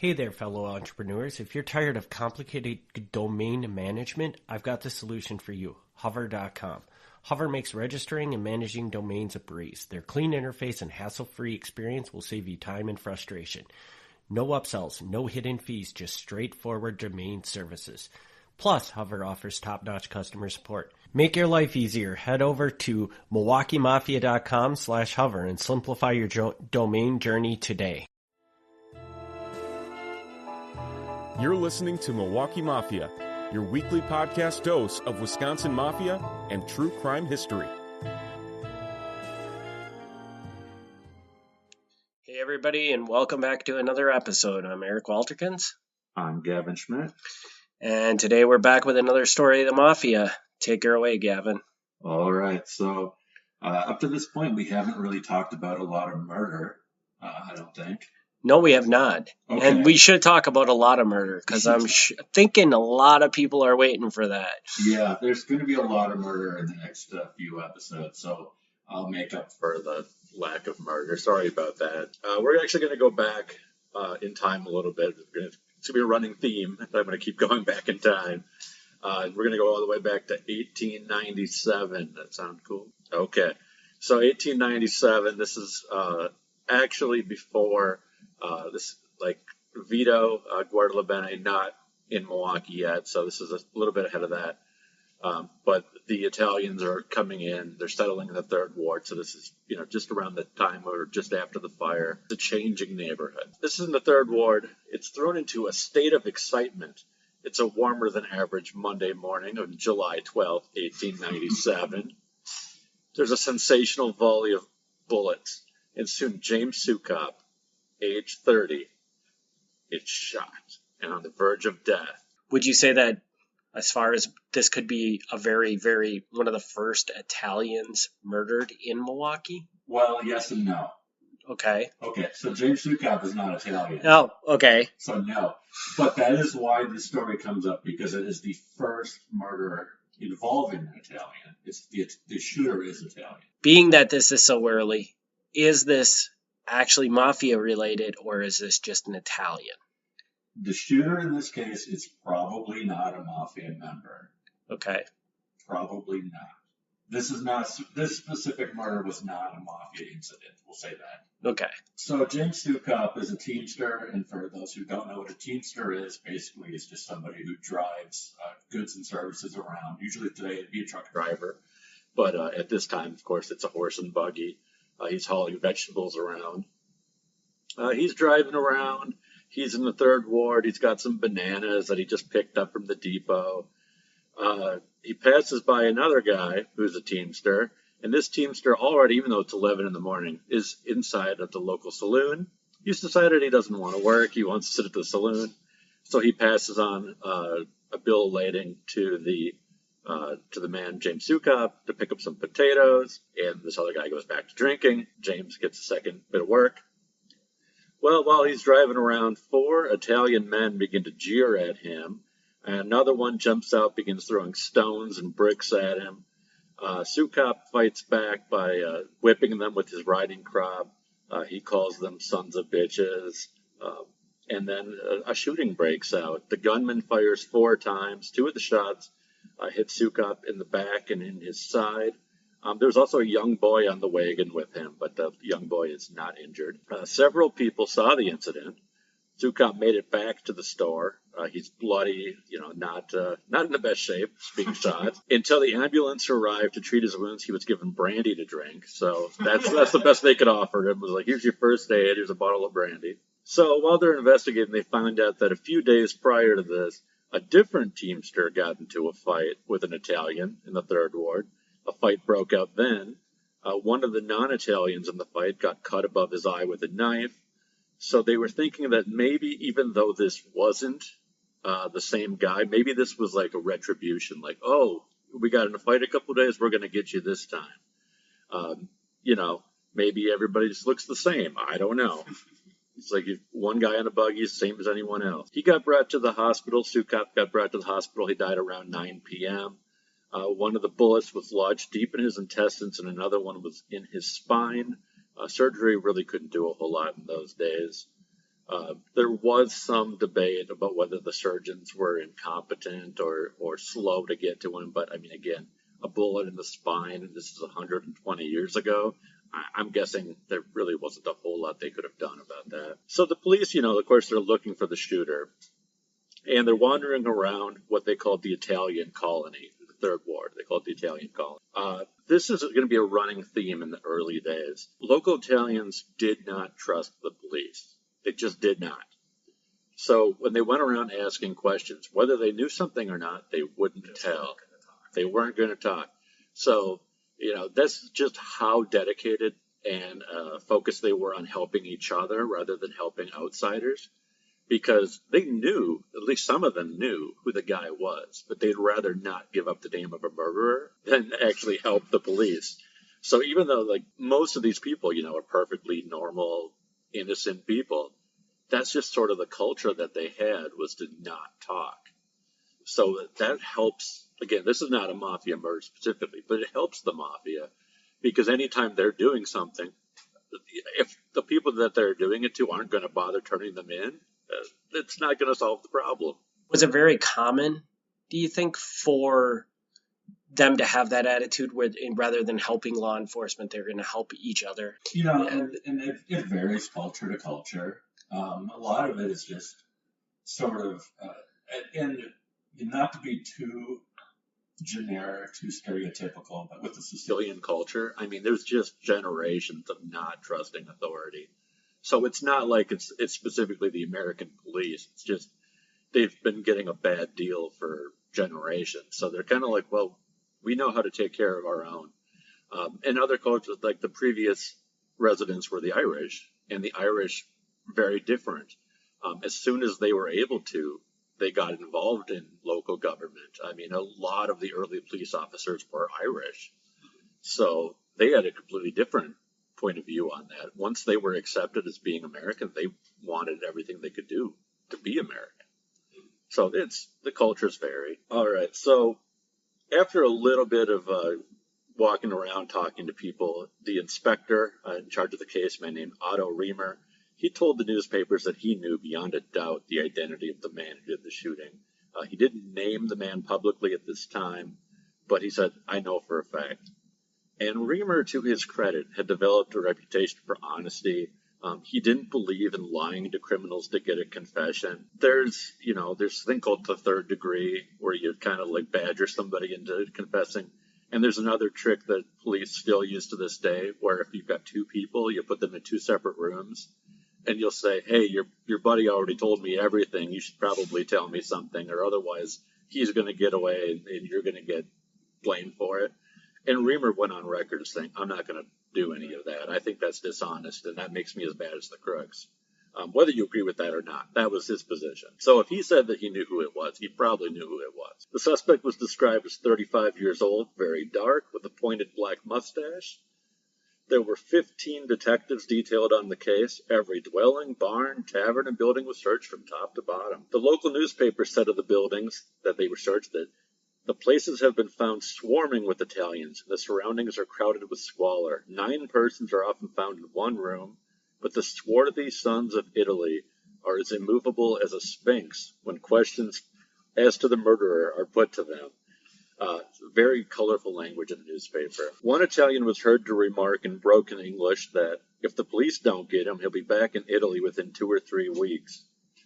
Hey there, fellow entrepreneurs. If you're tired of complicated domain management, I've got the solution for you, Hover.com. Hover makes registering and managing domains a breeze. Their clean interface and hassle-free experience will save you time and frustration. No upsells, no hidden fees, just straightforward domain services. Plus, Hover offers top-notch customer support. Make your life easier. Head over to MilwaukeeMafia.com/hover and simplify your domain journey today. You're listening to Milwaukee Mafia, your weekly podcast dose of Wisconsin Mafia and true crime history. Hey everybody, and welcome back to another episode. I'm Eric Walterkins. I'm Gavin Schmidt. And today we're back with another story of the Mafia. Take her away, Gavin. All right, so up to this point, we haven't really talked about a lot of murder, I don't think. No, we have not. Okay. And we should talk about a lot of murder, because I'm thinking a lot of people are waiting for that. Yeah, there's going to be a lot of murder in the next few episodes, so I'll make up for the lack of murder. Sorry about that. We're actually going to go back in time a little bit. It's going to be a running theme. I'm going to keep going back in time. We're going to go all the way back to 1897. That sound cool? Okay. So 1897, this is actually before Vito Guardalabene, not in Milwaukee yet, so this is a little bit ahead of that. But the Italians are coming in. They're settling in the Third Ward, so this is, just around the time or just after the fire. It's a changing neighborhood. This is in the Third Ward. It's thrown into a state of excitement. It's a warmer than average Monday morning of July 12th, 1897. There's a sensational volley of bullets, and soon James Soukop, age 30, is shot and on the verge of death. Would you say that as far as this could be a very, very, one of the first Italians murdered in Milwaukee? Well, yes and no. Okay. Okay, so James Soukop is not Italian. Oh, okay. So no. But that is why this story comes up, because it is the first murder involving an Italian. The shooter is Italian. Being that this is so early, is this actually Mafia related, or is this just an Italian? The shooter in this case is probably not a Mafia member. Okay. Probably not. This specific murder was not a Mafia incident. We'll say that. Okay. So James Soukop is a Teamster, and for those who don't know what a Teamster is, basically it's just somebody who drives goods and services around. Usually today it'd be a truck driver, but at this time, of course, it's a horse and buggy. He's hauling vegetables around. He's driving around. He's in the Third Ward. He's got some bananas that he just picked up from the depot. He passes by another guy who's a Teamster. And this Teamster already, even though it's 11 in the morning, is inside at the local saloon. He's decided he doesn't want to work. He wants to sit at the saloon. So he passes on a bill of lading to the man, James Soukop, to pick up some potatoes. And this other guy goes back to drinking. James gets a second bit of work. Well, while he's driving around, 4 Italian men begin to jeer at him. And another one jumps out, begins throwing stones and bricks at him. Soukop fights back by whipping them with his riding crop. He calls them sons of bitches. And then a shooting breaks out. The gunman fires 4 times. 2 of the shots hit Soukop in the back and in his side. There's also a young boy on the wagon with him, but the young boy is not injured. Several people saw the incident. Soukop made it back to the store. He's bloody, not in the best shape, being shot. Until the ambulance arrived to treat his wounds, he was given brandy to drink. So that's the best they could offer him. It was like, here's your first aid, here's a bottle of brandy. So while they're investigating, they found out that a few days prior to this, a different Teamster got into a fight with an Italian in the Third Ward. A fight broke out then. One of the non-Italians in the fight got cut above his eye with a knife. So they were thinking that maybe even though this wasn't the same guy, maybe this was like a retribution. Like, oh, we got in a fight a couple of days, we're going to get you this time. Maybe everybody just looks the same. I don't know. It's like one guy on a buggy is the same as anyone else. He got brought to the hospital. Soukop got brought to the hospital. He died around 9 p.m. One of the bullets was lodged deep in his intestines, and another one was in his spine. Surgery really couldn't do a whole lot in those days. There was some debate about whether the surgeons were incompetent or slow to get to him, but I mean, again, a bullet in the spine, and this is 120 years ago. I'm guessing there really wasn't a whole lot they could have done about that. So the police, of course, they're looking for the shooter, and they're wandering around what they called the Italian colony, the Third Ward. They call it the Italian colony. This is going to be a running theme in the early days. Local Italians did not trust the police. They just did not. So when they went around asking questions, whether they knew something or not, they wouldn't tell. They weren't going to talk. So, that's just how dedicated and focused they were on helping each other rather than helping outsiders. Because they knew, at least some of them knew who the guy was, but they'd rather not give up the name of a murderer than actually help the police. So even though, most of these people, are perfectly normal, innocent people, that's just sort of the culture that they had, was to not talk. So that helps. Again, this is not a mafia murder specifically, but it helps the mafia, because anytime they're doing something, if the people that they're doing it to aren't going to bother turning them in, it's not going to solve the problem. Was it very common, do you think, for them to have that attitude where, rather than helping law enforcement, they're going to help each other? And it varies culture to culture. A lot of it is just sort of, and not to be too generic, too stereotypical, but with the Sicilian culture, I mean, there's just generations of not trusting authority. So it's not like it's specifically the American police. It's just they've been getting a bad deal for generations. So they're kind of like, well, we know how to take care of our own. And other cultures, like the previous residents were the Irish, and the Irish, very different. As soon as they were able to, they got involved in local government. I mean, a lot of the early police officers were Irish. So they had a completely different point of view on that. Once they were accepted as being American, they wanted everything they could do to be American. So the cultures vary. All right. So after a little bit of walking around talking to people, the inspector in charge of the case, a man named Otto Reamer, he told the newspapers that he knew beyond a doubt the identity of the man who did the shooting. He didn't name the man publicly at this time, but he said, "I know for a fact." And Reamer, to his credit, had developed a reputation for honesty. He didn't believe in lying to criminals to get a confession. There's a thing called the third degree, where you kind of badger somebody into confessing. And there's another trick that police still use to this day, where if you've got two people, you put them in two separate rooms, and you'll say, "Hey, your buddy already told me everything. You should probably tell me something, or otherwise he's going to get away and you're going to get blamed for it." And Reamer went on record as saying, "I'm not going to do any of that. I think that's dishonest, and that makes me as bad as the crooks." Whether you agree with that or not, that was his position. So if he said that he knew who it was, he probably knew who it was. The suspect was described as 35 years old, very dark, with a pointed black mustache. There were 15 detectives detailed on the case. Every dwelling, barn, tavern, and building was searched from top to bottom. The local newspaper said of the buildings that they were searched that the places have been found swarming with Italians. The surroundings are crowded with squalor. 9 persons are often found in one room, but the swarthy sons of Italy are as immovable as a sphinx when questions as to the murderer are put to them. Very colorful language in the newspaper. One Italian was heard to remark in broken English that if the police don't get him, he'll be back in Italy within 2 or 3 weeks,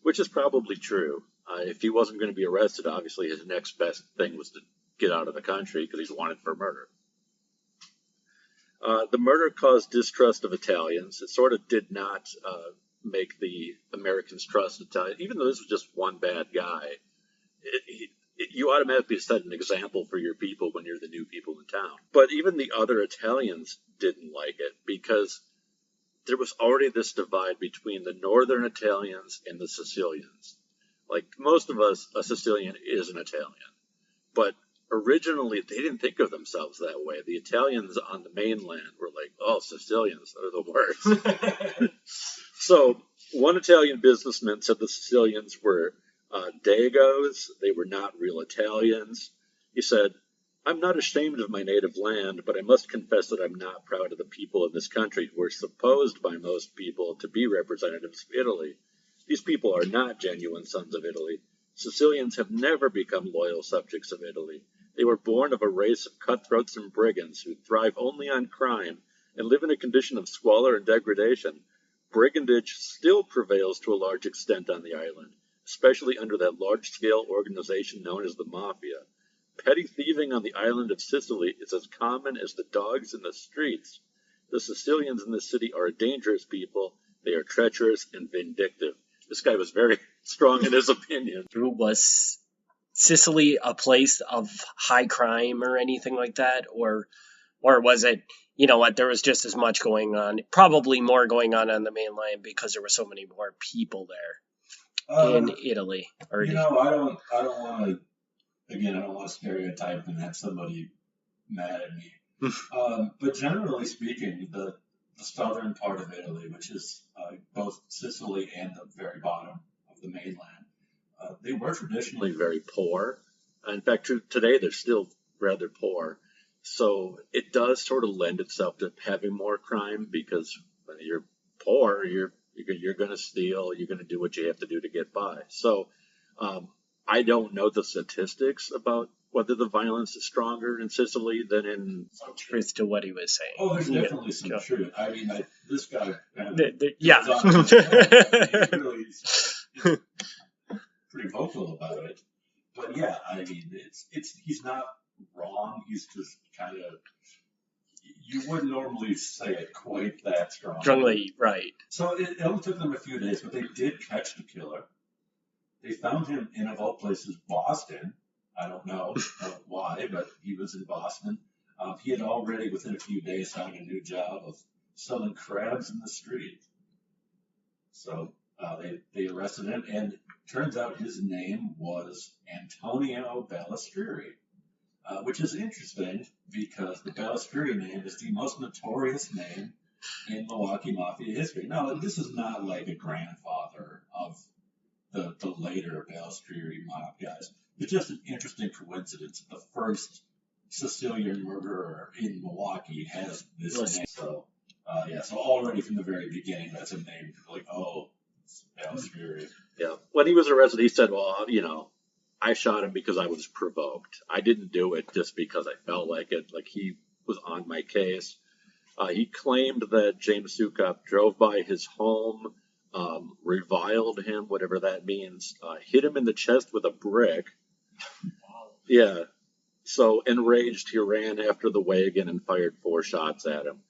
which is probably true. If he wasn't going to be arrested, obviously his next best thing was to get out of the country because he's wanted for murder. The murder caused distrust of Italians. It sort of did not make the Americans trust Italians. Even though this was just one bad guy, you automatically set an example for your people when you're the new people in town. But even the other Italians didn't like it because there was already this divide between the northern Italians and the Sicilians. Like most of us, a Sicilian is an Italian. But originally, they didn't think of themselves that way. The Italians on the mainland were like, "Oh, Sicilians are the worst." So one Italian businessman said the Sicilians were Dagos. They were not real Italians. He said, "I'm not ashamed of my native land, but I must confess that I'm not proud of the people in this country who are supposed by most people to be representatives of Italy. These people are not genuine sons of Italy. Sicilians have never become loyal subjects of Italy. They were born of a race of cutthroats and brigands who thrive only on crime and live in a condition of squalor and degradation. Brigandage still prevails to a large extent on the island, especially under that large-scale organization known as the Mafia. Petty thieving on the island of Sicily is as common as the dogs in the streets. The Sicilians in the city are a dangerous people. They are treacherous and vindictive. This guy was very strong in his opinion. Was Sicily a place of high crime or anything like that? Or was it, you know what, there was just as much going on, probably more going on the mainland because there were so many more people there in Italy? Or I don't want to, again, I don't want to stereotype and have somebody mad at me. But generally speaking, the southern part of Italy, which is both Sicily and the very bottom of the mainland, they were traditionally very poor. In fact, today they're still rather poor. So it does sort of lend itself to having more crime because when you're poor, you're going to steal, you're going to do what you have to do to get by. So I don't know the statistics about whether the violence is stronger in Sicily than in... Some truth to what he was saying. Oh, there's definitely some truth. I mean, this guy... yeah. He's pretty vocal about it. But yeah, I mean, he's not wrong. He's just kind of... You wouldn't normally say it quite that strongly. Right. So it only took them a few days, but they did catch the killer. They found him in, of all places, Boston. I don't know why, but he was in Boston. He had already, within a few days, found a new job of selling crabs in the street. So they arrested him, and turns out his name was Antonio Balistrieri, which is interesting because the Balistrieri name is the most notorious name in Milwaukee Mafia history. Now, this is not like a grandfather of the later Balistrieri mob guys. It's just an interesting coincidence that the first Sicilian murderer in Milwaukee has this name. So, so already from the very beginning, that's a name. Like, oh, it's Balistrieri. Yeah. When he was arrested, he said, well, I shot him because I was provoked. I didn't do it just because I felt like it. Like, he was on my case. He claimed that James Soukop drove by his home, reviled him, whatever that means, hit him in the chest with a brick. Yeah. So enraged, he ran after the wagon and fired 4 shots at him.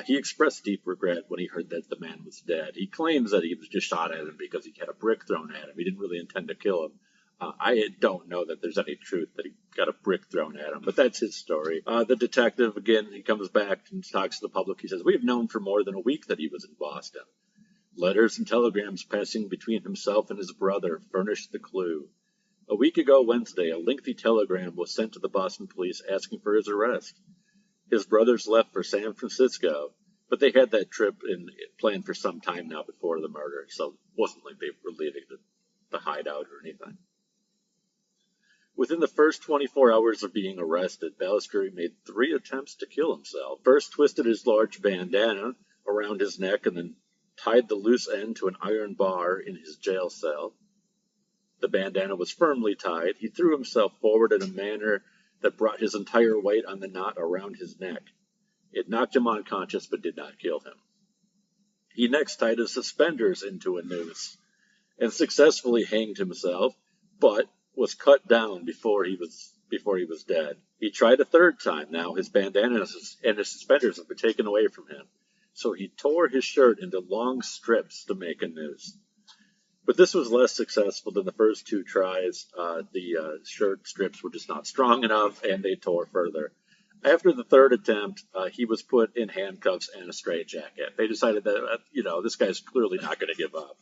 He expressed deep regret when he heard that the man was dead. He claims that he was just shot at him because he had a brick thrown at him. He didn't really intend to kill him. I don't know that there's any truth that he got a brick thrown at him, but that's his story. The detective, again, he comes back and talks to the public. He says, we have known for more than a week that he was in Boston. Letters and telegrams passing between himself and his brother furnished the clue. A week ago Wednesday, a lengthy telegram was sent to the Boston police asking for his arrest. His brothers left for San Francisco, but they had that trip planned for some time now before the murder, so it wasn't like they were leaving the hideout or anything. Within the first 24 hours of being arrested, Balistrieri made 3 attempts to kill himself. First, twisted his large bandana around his neck and then tied the loose end to an iron bar in his jail cell. The bandana was firmly tied. He threw himself forward in a manner that brought his entire weight on the knot around his neck. It knocked him unconscious but did not kill him. He next tied his suspenders into a noose and successfully hanged himself, but was cut down before he was dead. He tried a third time. Now his bandana and his suspenders have been taken away from him, so he tore his shirt into long strips to make a noose. But this was less successful than the first 2 tries. The shirt strips were just not strong enough, and they tore further. After the third attempt, he was put in handcuffs and a straitjacket. They decided that, this guy's clearly not going to give up.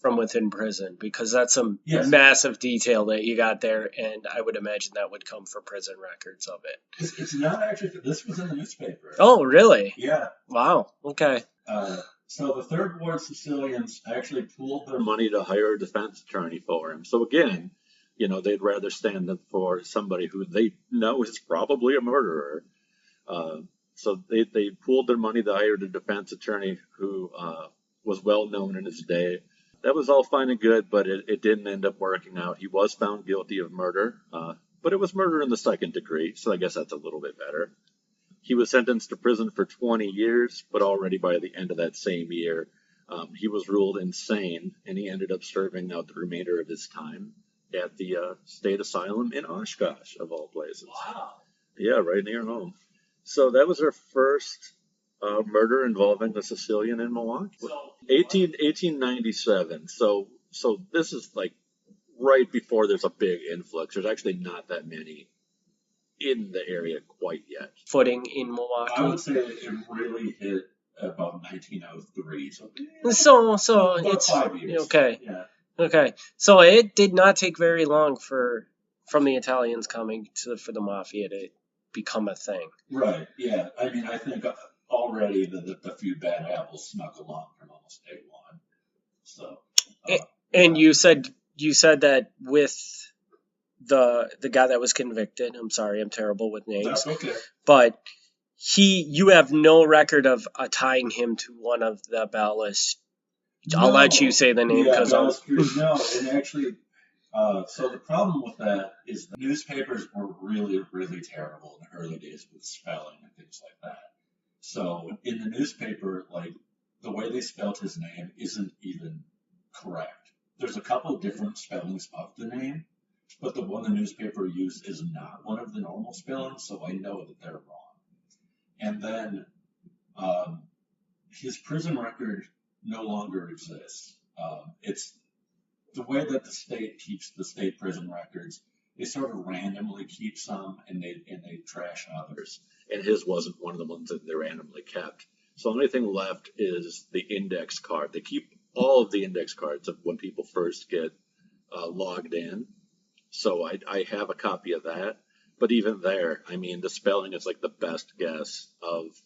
From within prison, because that's some massive detail that you got there, and I would imagine that would come for prison records of it. It's not actually, this was in the newspaper. Oh, really? Yeah. Wow, okay. So the Third Ward Sicilians actually pooled their money to hire a defense attorney for him. So again, they'd rather stand up for somebody who they know is probably a murderer. So they pooled their money to hire a defense attorney who was well known in his day. That was all fine and good, but it didn't end up working out. He was found guilty of murder, but it was murder in the second degree, so I guess that's a little bit better. He was sentenced to prison for 20 years, but already by the end of that same year, he was ruled insane, and he ended up serving out the remainder of his time at the state asylum in Oshkosh, of all places. Wow. Yeah, right near home. So that was our first murder involving a Sicilian in Milwaukee. So 1897. So this is like right before there's a big influx. There's actually not that many in the area quite yet. Footing in Milwaukee. I would say it really hit about 1903. So about it's 5 years. okay. Yeah. Okay, so it did not take very long from the Italians coming for the Mafia to become a thing. Right. Yeah. I mean, I think already the few bad apples snuck along from almost day one. So. And you said that with the guy that was convicted. I'm sorry, I'm terrible with names. That's okay. But you have no record of tying him to one of the Ballas. I'll let you say the name because no, and actually, so the problem with that is the newspapers were really, really terrible in the early days with spelling and things like that. So in the newspaper, like the way they spelled his name isn't even correct. There's a couple of different spellings of the name, but the one the newspaper used is not one of the normal spellings, so I know that they're wrong. And then his prison record no longer exists. It's the way that the state keeps the state prison records. They sort of randomly keep some and they trash others. And his wasn't one of the ones that they randomly kept. So the only thing left is the index card. They keep all of the index cards of when people first get logged in. So I have a copy of that. But even there, I mean, the spelling is like the best guess of,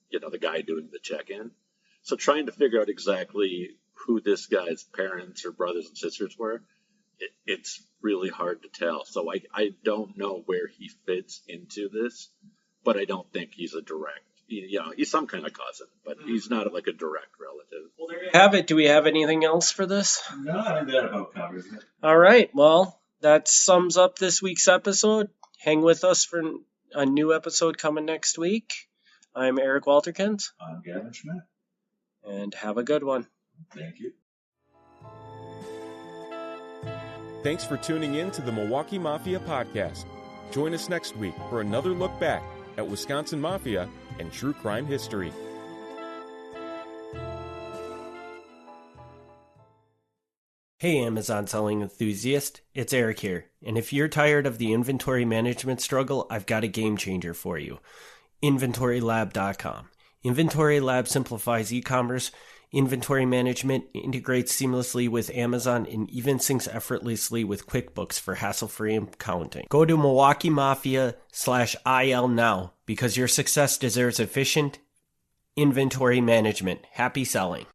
the guy doing the check-in. So trying to figure out exactly who this guy's parents or brothers and sisters were, it's really hard to tell. So I don't know where he fits into this, but I don't think he's a direct. He's some kind of cousin, but he's not like a direct relative. Well, there you have it. Do we have anything else for this? No, I think that about covers it. All right. Well, that sums up this week's episode. Hang with us for a new episode coming next week. I'm Eric Walterkins. I'm Gavin Schmidt. And have a good one. Thank you. Thanks for tuning in to the Milwaukee Mafia podcast. Join us next week for another look back at Wisconsin Mafia and true crime history. Hey Amazon selling enthusiast, it's Eric here. And if you're tired of the inventory management struggle, I've got a game changer for you. InventoryLab.com. Inventory Lab simplifies e-commerce, inventory management, integrates seamlessly with Amazon, and even syncs effortlessly with QuickBooks for hassle-free accounting. Go to MilwaukeeMafia.com/IL now because your success deserves efficient inventory management. Happy selling.